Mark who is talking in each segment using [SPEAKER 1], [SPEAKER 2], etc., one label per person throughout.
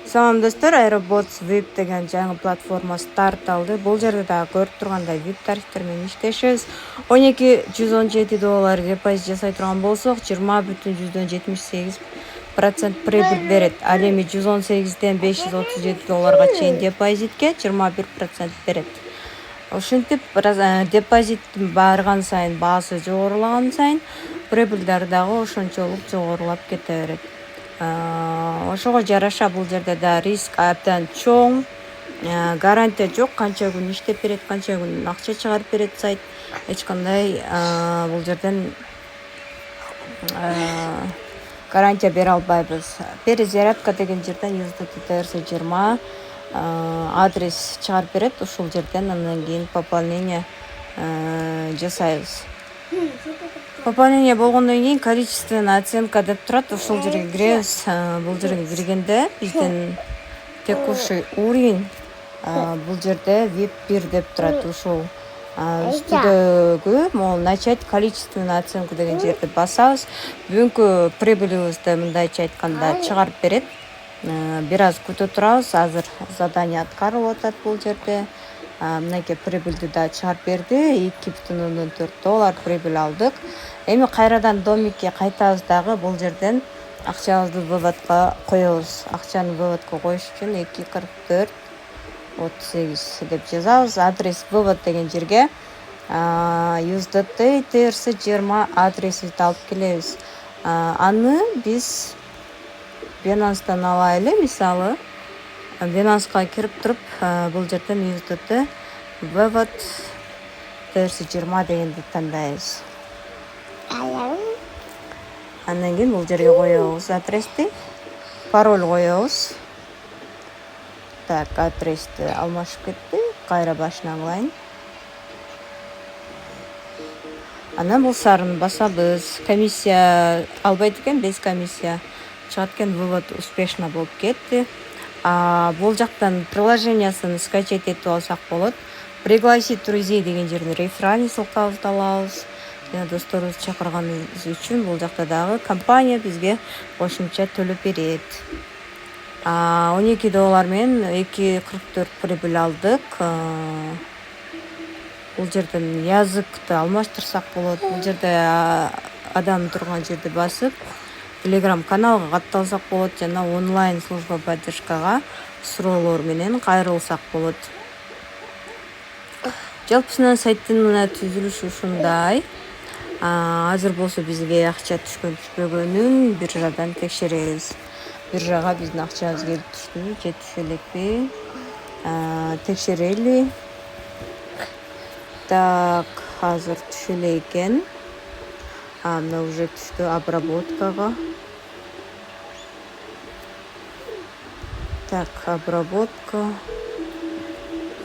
[SPEAKER 1] Салам достор, Aerobots Web деген жаңы платформа старт алды. Бул жерде дагы көрүп тургандай VIP тарифтер менен иштешебиз. $12,117 депозит жасай турган болсок, 20,78% прибыль берет. Ал эми $118ден $537 чейин депозитке 21% берет. Ошентип депозиттин барган сайын баасы жогорулаган сайын прибыльдер дагы ошончолук жогорулап кете берет. Ошого жараша бул жерде да риск абдан чоң, гарантия жок, канча күн иштеп берет, канча күн акча чыгарып берет сайт. Эч кандай бул жерден гарантия бере албайбыз. Перезарядка деген жерден USDT-TRC20 адрес чыгарып берет, ушул жерден андан кийин пополнение жасайбыз. Пополнение болгондон кийин количественная оценка деп турат, ушул жерге киребиз. Бул жерге киргенде биздин текущий уровень бул жерде VIP 1 деп турат. Ушул үстүдөгү могу начать количественную оценку деген жерди басабыз. Бүгүнкү прибылибизди мындайча айтканда чыгарып берет. Бир аз күтө турабыз. Азыр задание аткарылып атат бул жерде. Мынакей прибыльди да чыгарып берди. $2,4 прибыль алдык. Эми кайрадан домикке кайтабыз дагы бул жерден акчабызды выводко коебуз. Акчаны выводко коюш үчүн 2,44,38 деп жазабыз. Адрес вывод деген жерге USDT TRC20 адресибизди алып келебиз. Аны биз Binance'дан алайлы, мисалы. Binance'га кирип туруп, бул жерден USDT вывод TRC20 дегенди тандайбыз. Андан кийин бул жерге коебуз адрести, пароль коебуз. Так, адрести алмашып кетти. Кайра башынан кылайын. Анан бул сарыны басабыз. Комиссия албайт экен, без комиссия чыгат экен. Вывод успешно болуп кетти. Бул жактан приложениясын скачать этип алсак болот. Пригласить друзей деген жерден реферальный ссылкабызды алабыз. Жана досторубузду чакырганыбыз үчүн бул жакта дагы компания бизге кошумча төлөп берет. $12 менен 2,44 прибыль алдык. Бул жерден языкты алмаштырсак болот. Бул жерде адам турган жерди басып, Telegram каналга катталсак болот жана онлайн служба поддержкага суроолор менен кайрылсак болот. Жалпысынан сайттын мына түзүлүшү ушундай. Азыр болсо бизге акча түшкөн-түшпөгөнүн биржадан текшеребиз. Биржага биздин акчабыз келип түштүбү, же түшө элекпи? Текшерели. Так, азыр түшө эле экен. Мына уже түштү обработкага. Так, обработка.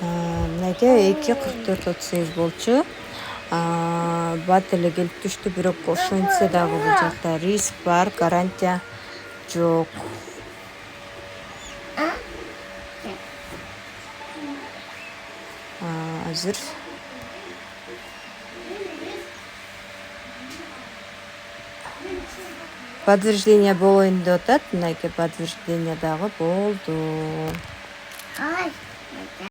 [SPEAKER 1] Мынакей 2,44,38 болчу. Бат эле келип түштү, бирок ошентсе дагы бул жакта риск бар, гарантия жок. Азыр подтверждение болоюн деп атат. Мынакей подтверждение дагы болду.